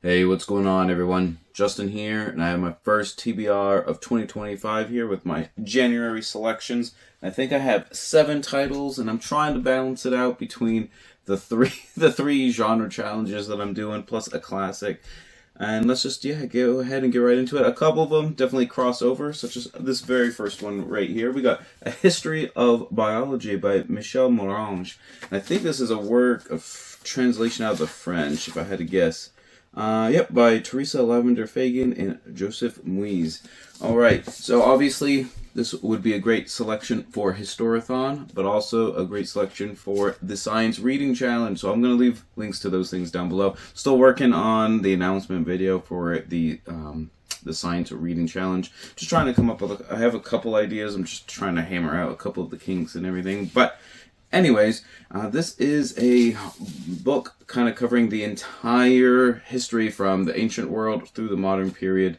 Hey, what's going on, everyone? Justin here, and I have my first TBR of 2025 here with my January selections. I think I have 7 titles, and I'm trying to balance it out between the three the three genre challenges that I'm doing, plus a classic. And let's just go ahead and get right into it. A couple of them definitely cross over, such as this very first one right here. We got A History of Biology by Michel Morange. And I think this is a work of translation out of the French, if I had to guess. Yep, by Teresa Lavender Fagan and Joseph Muiz. All right, so obviously this would be a great selection for Historathon, but also a great selection for the Science Reading Challenge. So I'm going to leave links to those things down below. Still working on the announcement video for the Science Reading Challenge. Just trying to come up with, I have a couple ideas. I'm just trying to hammer out a couple of the kinks and everything, but anyways, this is a book kind of covering the entire history from the ancient world through the modern period,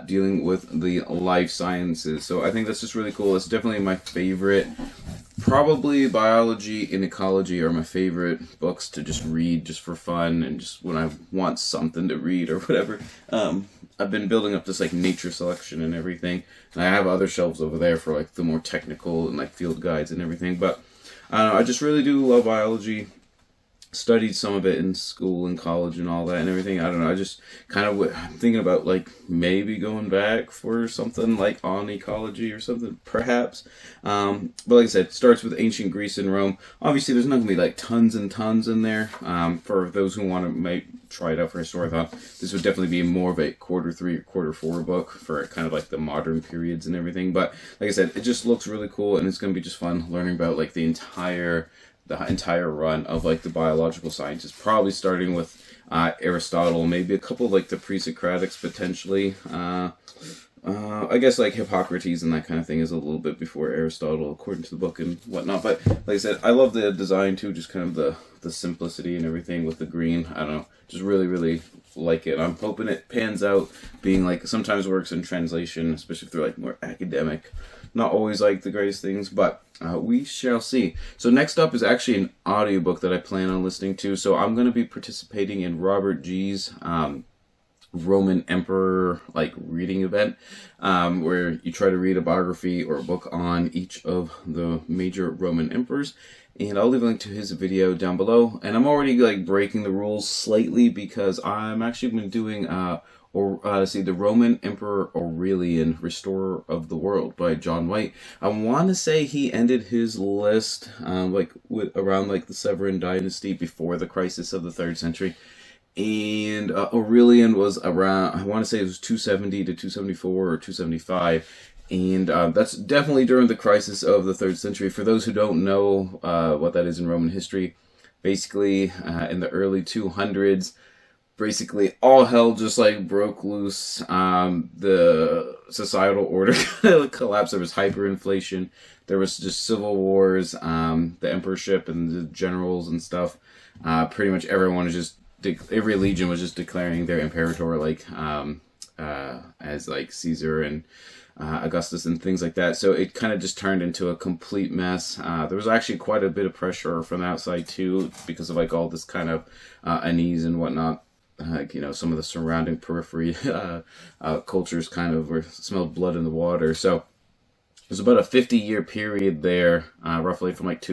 dealing with the life sciences. So I think that's just really cool. It's definitely my favorite. Probably biology and ecology are my favorite books to just read just for fun and just when I want something to read or whatever. I've been building up this like nature selection and everything. And I have other shelves over there for like the more technical and like field guides and everything. But I don't know, I just really do love biology. Studied some of it in school and college and all that and everything. I don't know, I just kind of I'm thinking about like maybe going back for something like on ecology or something, perhaps. But like I said, it starts with ancient Greece and Rome. Obviously, there's not going to be like tons and tons in there. For those who want to might try it out for Historathon, this would definitely be more of a quarter 3 or quarter 4 book for kind of like the modern periods and everything. But like I said, it just looks really cool and it's going to be just fun learning about like the entire run of like the biological sciences, probably starting with Aristotle, maybe a couple of, like the pre-Socratics potentially. I guess like Hippocrates and that kind of thing is a little bit before Aristotle, according to the book and whatnot. But like I said, I love the design too, just kind of the simplicity and everything with the green. I don't know, just really like it. I'm hoping it pans out being like sometimes works in translation, especially if they're like more academic. Not always like the greatest things, but we shall see. So next up is actually an audiobook that I plan on listening to. So I'm going to be participating in Robert G's Roman Emperor like reading event, where you try to read a biography or a book on each of the major Roman emperors. And I'll leave a link to his video down below. And I'm already like breaking the rules slightly because I'm actually been doing the Roman Emperor Aurelian, Restorer of the World by John White. I want to say he ended his list around like the Severan dynasty before the crisis of the 3rd century. And Aurelian was around, I want to say it was 270 to 274 or 275. And that's definitely during the crisis of the 3rd century. For those who don't know what that is in Roman history, basically in the early 200s, basically all hell just like broke loose. The societal order collapsed. There was hyperinflation. There was just civil wars. The emperorship and the generals and stuff. Pretty much everyone was just every legion was just declaring their imperator like as like Caesar and Augustus and things like that. So it kind of just turned into a complete mess. There was actually quite a bit of pressure from the outside too because of like all this kind of unease and whatnot. Some of the surrounding periphery cultures kind of smelled blood in the water. So there's about a 50-year period there, roughly from like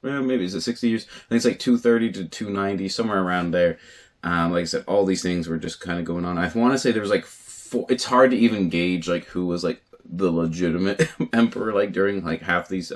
maybe is it 60 years? I think it's like 230 to 290, somewhere around there. Like I said, all these things were just kind of going on. I want to say there was like it's hard to even gauge like who was like the legitimate emperor like during like half these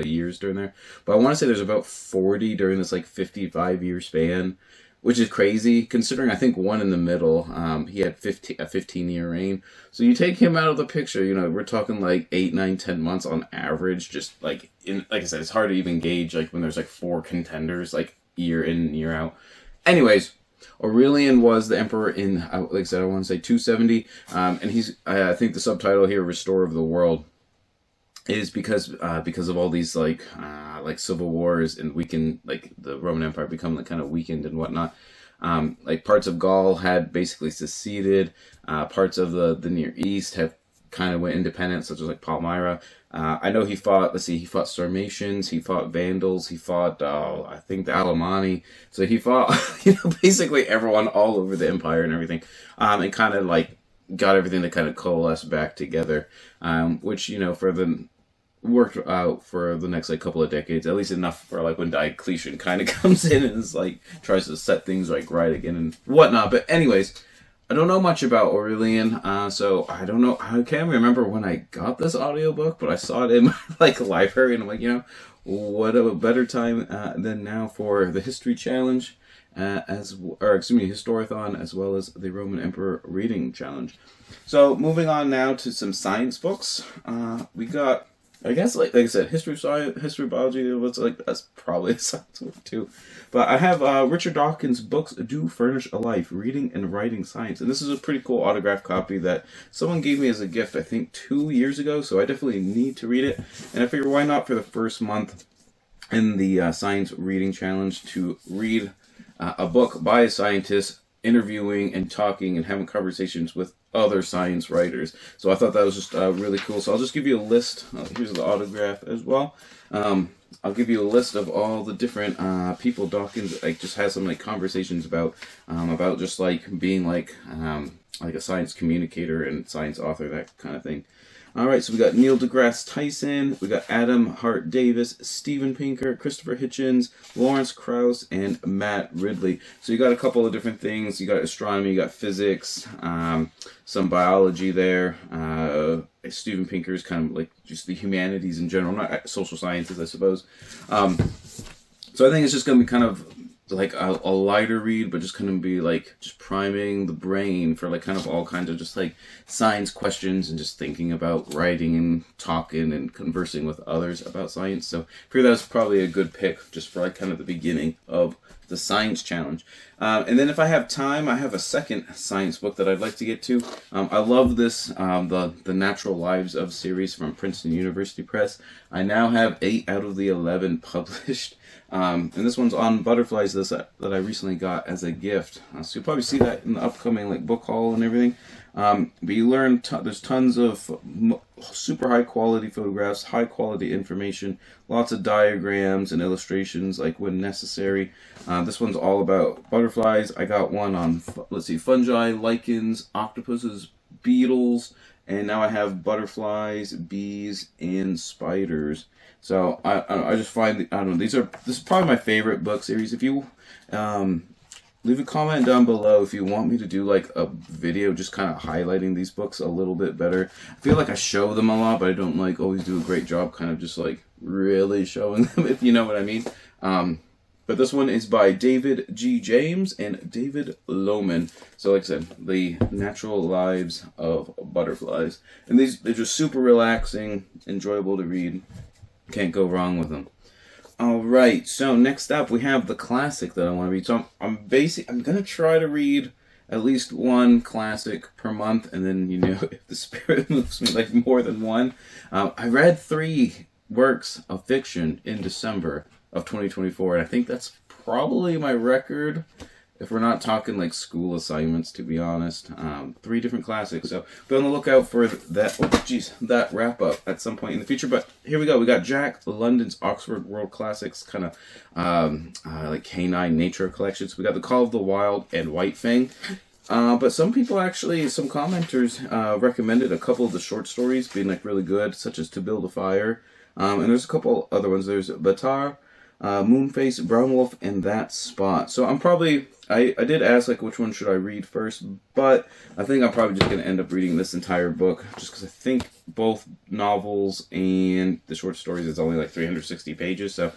years during there. But I want to say there's about 40 during this like 55-year span, which is crazy considering I think one in the middle, he had a 15-year reign. So you take him out of the picture, we're talking like 8, 9, 10 months on average. Just like like I said, it's hard to even gauge like when there's like 4 contenders like year in year out. Anyways, Aurelian was the emperor in, like I said, I want to say 270, and he's I think the subtitle here, Restorer of the World, is because of all these like civil wars and weakened, like the Roman Empire become like kind of weakened and whatnot. Like parts of Gaul had basically seceded. Parts of the Near East have kind of went independent, such as like Palmyra. I know he fought, he fought Sarmatians, he fought Vandals, he fought, I think the Alemanni. So he fought, basically everyone all over the empire and everything. And kind of like got everything to kind of coalesce back together, which, for the worked out for the next like couple of decades, at least enough for like when Diocletian kind of comes in and is like tries to set things like right again and whatnot. But anyways, I don't know much about Aurelian, so I don't know. I can't remember when I got this audiobook, but I saw it in my like library, and I'm like, what a better time than now for the History Challenge, Historathon, as well as the Roman Emperor Reading Challenge. So moving on now to some science books. We got, I guess, like I said, history of science, history of biology, that's probably a science book too. But I have Richard Dawkins' books do furnish a life, reading and writing science. And this is a pretty cool autographed copy that someone gave me as a gift, I think 2 years ago. So I definitely need to read it. And I figure why not for the first month in the Science Reading Challenge to read a book by a scientist interviewing and talking and having conversations with other science writers. So I thought that was just really cool. So I'll just give you a list. Here's the autograph as well. I'll give you a list of all the different people Dawkins just has some conversations about just being like a science communicator and science author, that kind of thing. All right, so we got Neil deGrasse Tyson, we got Adam Hart Davis, Steven Pinker, Christopher Hitchens, Lawrence Krauss, and Matt Ridley. So you got a couple of different things. You got astronomy, you got physics, some biology there. Steven Pinker is kind of like just the humanities in general, not social sciences, I suppose. So I think it's just going to be kind of like a lighter read, but just kind of be just priming the brain for kind of all kinds of just science questions and just thinking about writing and talking and conversing with others about science. So I figure that's probably a good pick just for kind of the beginning of the science challenge. And then if I have time, I have a second science book that I'd like to get to. I love this, the Natural Lives of series from Princeton University Press. I now have 8 out of the 11 published. And this one's on butterflies that I recently got as a gift. So you'll probably see that in the upcoming book haul and everything. But you learn there's tons of super high quality photographs, high quality information, lots of diagrams and illustrations when necessary. This one's all about butterflies. I got one on fungi, lichens, octopuses, beetles, and now I have butterflies, bees, and spiders. So I just find this is probably my favorite book series. If you leave a comment down below if you want me to do a video just kind of highlighting these books a little bit better. I feel like I show them a lot, but I don't always do a great job kind of just really showing them, if you know what I mean. But this one is by David G. James and David Lohman. So like I said, The Natural Lives of Butterflies. And they're just super relaxing, enjoyable to read. Can't go wrong with them. All right, so next up we have the classic that I want to read. So I'm gonna try to read at least one classic per month, and then if the spirit moves me more than one. I read 3 works of fiction in December of 2024, and I think that's probably my record. If we're not talking school assignments, to be honest. 3 different classics. So be on the lookout for that wrap up at some point in the future. But here we go. We got Jack London's Oxford World Classics, kind of canine nature collections. We got The Call of the Wild and White Fang. But some people some commenters recommended a couple of the short stories being really good, such as To Build a Fire. And there's a couple other ones. There's Batar, Moonface, Brown Wolf, and That Spot. So I'm probably, I did ask which one should I read first, but I think I'm probably just going to end up reading this entire book, just because I think both novels and the short stories is only 360 pages, so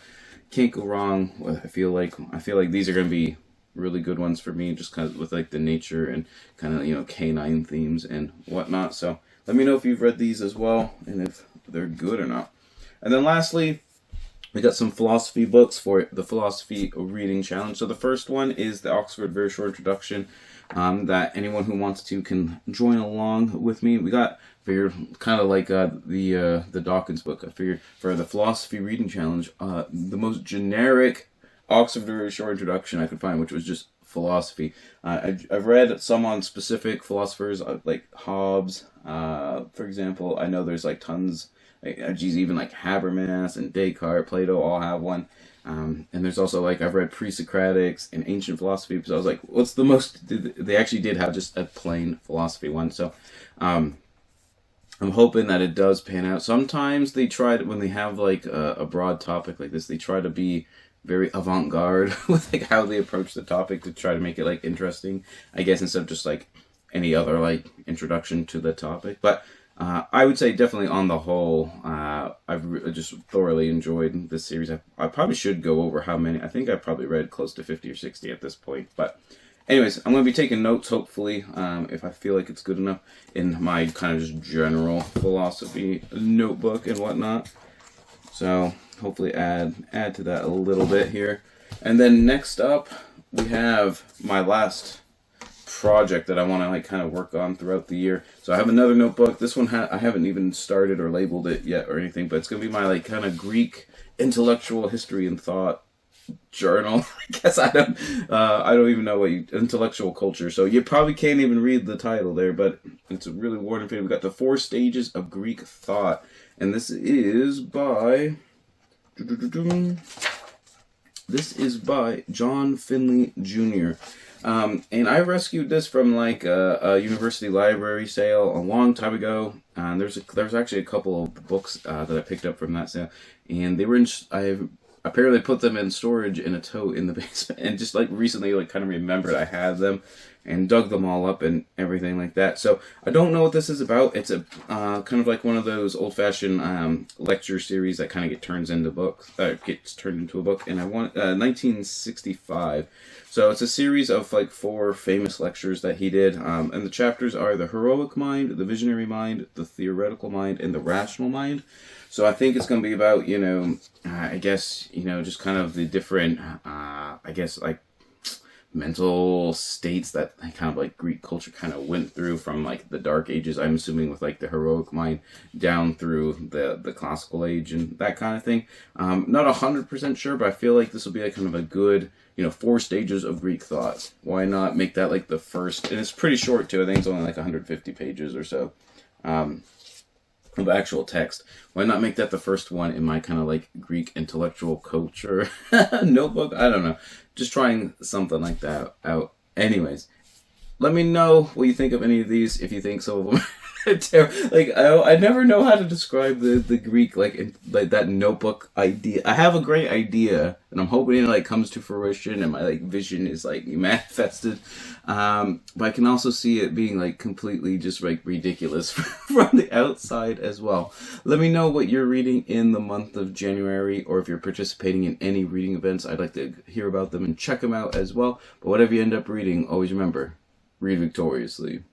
can't go wrong. I feel like these are going to be really good ones for me, just kind of with the nature and kind of canine themes and whatnot. So let me know if you've read these as well and if they're good or not. And then lastly, we got some philosophy books for the Philosophy Reading Challenge. So the first one is the Oxford Very Short Introduction, that anyone who wants to can join along with me. We got, kind of the Dawkins book. I figured for the Philosophy Reading Challenge, the most generic Oxford Very Short Introduction I could find, which was just philosophy. I've read some on specific philosophers, like Hobbes, for example. I know there's like tons, even like Habermas and Descartes, Plato all have one. And there's also like I've read pre-Socratics and ancient philosophy, because I was like, what's the most? They actually did have just a plain philosophy one. So I'm hoping that it does pan out. Sometimes they try to, when they have like a broad topic like this, they try to be very avant-garde with like how they approach the topic to try to make it like interesting, I guess, instead of just like any other like introduction to the topic. But I would say definitely on the whole, I've just thoroughly enjoyed this series. I probably should go over how many. I think I've probably read close to 50 or 60 at this point. But anyways, I'm going to be taking notes, hopefully, if I feel like it's good enough, in my kind of just general philosophy notebook and whatnot. So hopefully add to that a little bit here. And then next up, we have my last project that I want to like kind of work on throughout the year. So I have another notebook. This one I haven't even started or labeled it yet or anything, but it's going to be my like kind of Greek intellectual history and thought journal. I guess I don't even know what intellectual culture. So you probably can't even read the title there, but it's a really warning for you. We got the 4 stages of Greek thought, and this is by John Finley Jr. And I rescued this from like a university library sale a long time ago. And there's actually a couple of books that I picked up from that sale, and they were I apparently put them in storage in a tote in the basement, and just like recently like kind of remembered I had them and dug them all up and everything like that. So I don't know what this is about. It's a kind of like one of those old-fashioned lecture series that kind of gets turned into a book. And I want 1965. So it's a series of like 4 famous lectures that he did, and the chapters are the heroic mind, the visionary mind, the theoretical mind, and the rational mind. So I think it's going to be about, I guess, just kind of the different, I guess, like mental states that kind of like Greek culture kind of went through from like the Dark Ages, I'm assuming, with like the heroic mind down through the classical age and that kind of thing. Not 100% sure, but I feel like this will be like kind of a good, 4 stages of Greek thought. Why not make that like the first? And it's pretty short too. I think it's only like 150 pages or so. Of actual text. Why not make that the first one in my kind of like Greek intellectual culture notebook? I don't know. Just trying something like that out. Anyways, let me know what you think of any of these. If you think some of them are terrible. Like, I never know how to describe the Greek, like that notebook idea. I have a great idea, and I'm hoping it like comes to fruition and my like vision is like manifested. But I can also see it being like completely just like ridiculous from the outside as well. Let me know what you're reading in the month of January, or if you're participating in any reading events. I'd like to hear about them and check them out as well. But whatever you end up reading, always remember, read victoriously.